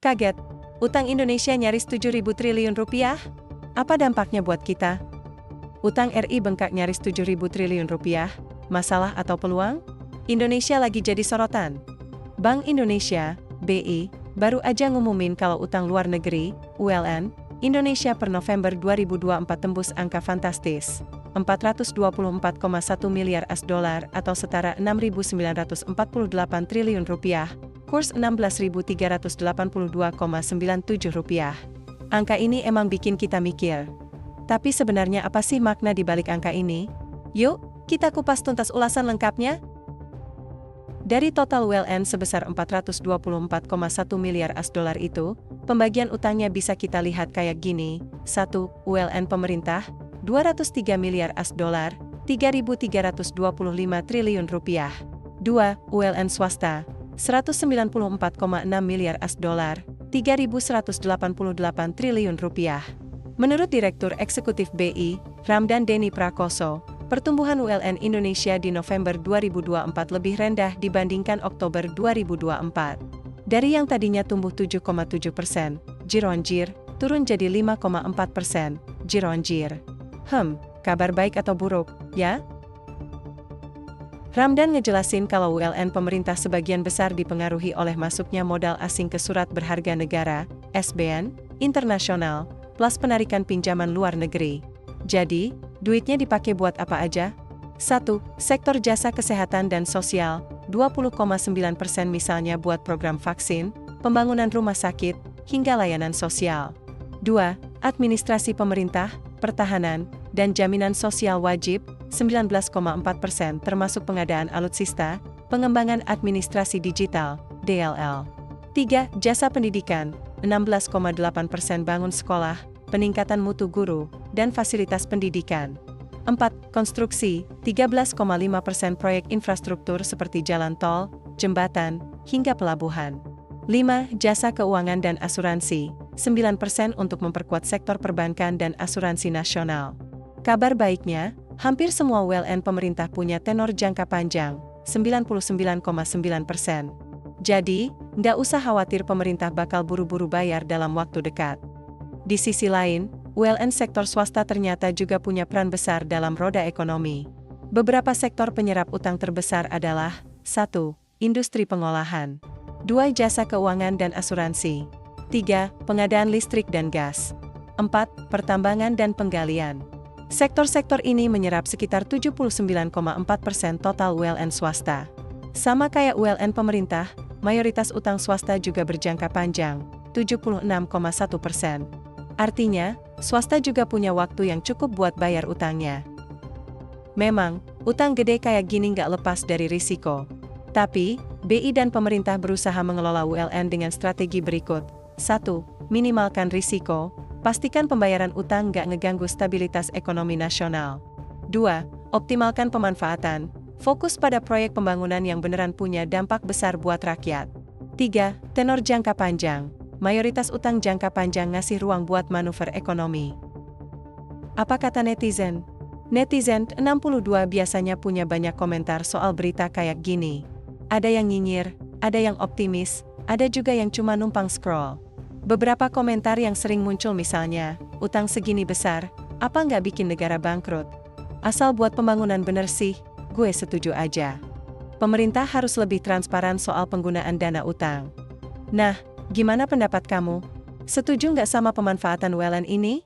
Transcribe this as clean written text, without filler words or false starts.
Kaget, utang Indonesia nyaris 7.000 triliun rupiah? Apa dampaknya buat kita? Utang RI bengkak nyaris 7.000 triliun rupiah, masalah atau peluang? Indonesia lagi jadi sorotan. Bank Indonesia, BI, baru aja ngumumin kalau utang luar negeri, ULN, Indonesia per November 2024 tembus angka fantastis, 424,1 miliar AS$ atau setara 6.948 triliun rupiah, kurs 16.382,97 rupiah. Angka ini emang bikin kita mikir. Tapi sebenarnya apa sih makna di balik angka ini? Yuk, kita kupas tuntas ulasan lengkapnya. Dari total ULN sebesar 424,1 miliar AS$ itu, pembagian utangnya bisa kita lihat kayak gini. 1. ULN pemerintah, 203 miliar AS$, 3.325 triliun rupiah. 2. ULN swasta, 194,6 miliar AS$, 3.188 triliun rupiah. Menurut Direktur Eksekutif BI, Ramdan Denny Prakoso, pertumbuhan ULN Indonesia di November 2024 lebih rendah dibandingkan Oktober 2024. Dari yang tadinya tumbuh 7,7%, year-on-year, turun jadi 5,4%, year-on-year. Kabar baik atau buruk, ya? Ramdan ngejelasin kalau ULN pemerintah sebagian besar dipengaruhi oleh masuknya modal asing ke surat berharga negara, SBN, internasional, plus penarikan pinjaman luar negeri. Jadi, duitnya dipakai buat apa aja? 1. Sektor jasa kesehatan dan sosial, 20,9% misalnya buat program vaksin, pembangunan rumah sakit, hingga layanan sosial. 2. Administrasi pemerintah, pertahanan, dan jaminan sosial wajib, 19,4% termasuk pengadaan alutsista, pengembangan administrasi digital, DLL. 3. Jasa pendidikan, 16,8% bangun sekolah, peningkatan mutu guru, dan fasilitas pendidikan. 4. Konstruksi, 13,5% proyek infrastruktur seperti jalan tol, jembatan, hingga pelabuhan. 5. Jasa keuangan dan asuransi, 9% untuk memperkuat sektor perbankan dan asuransi nasional. Kabar baiknya, hampir semua ULN pemerintah punya tenor jangka panjang, 99,9%. Jadi, nggak usah khawatir pemerintah bakal buru-buru bayar dalam waktu dekat. Di sisi lain, ULN sektor swasta ternyata juga punya peran besar dalam roda ekonomi. Beberapa sektor penyerap utang terbesar adalah 1. Industri pengolahan, 2. Jasa keuangan dan asuransi, 3. Pengadaan listrik dan gas, 4. Pertambangan dan penggalian. Sektor-sektor ini menyerap sekitar 79,4% total ULN swasta. Sama kayak ULN pemerintah, mayoritas utang swasta juga berjangka panjang, 76,1%. Artinya, swasta juga punya waktu yang cukup buat bayar utangnya. Memang, utang gede kayak gini nggak lepas dari risiko. Tapi, BI dan pemerintah berusaha mengelola ULN dengan strategi berikut. 1. Minimalkan risiko, pastikan pembayaran utang nggak ngeganggu stabilitas ekonomi nasional. 2. Optimalkan pemanfaatan, fokus pada proyek pembangunan yang beneran punya dampak besar buat rakyat. 3. Tenor jangka panjang, mayoritas utang jangka panjang ngasih ruang buat manuver ekonomi. Apa kata netizen? Netizen 62 biasanya punya banyak komentar soal berita kayak gini. Ada yang nyinyir, ada yang optimis, ada juga yang cuma numpang scroll. Beberapa komentar yang sering muncul misalnya, utang segini besar, apa nggak bikin negara bangkrut? Asal buat pembangunan bener sih, gue setuju aja. Pemerintah harus lebih transparan soal penggunaan dana utang. Nah, gimana pendapat kamu? Setuju nggak sama pemanfaatan ULN ini?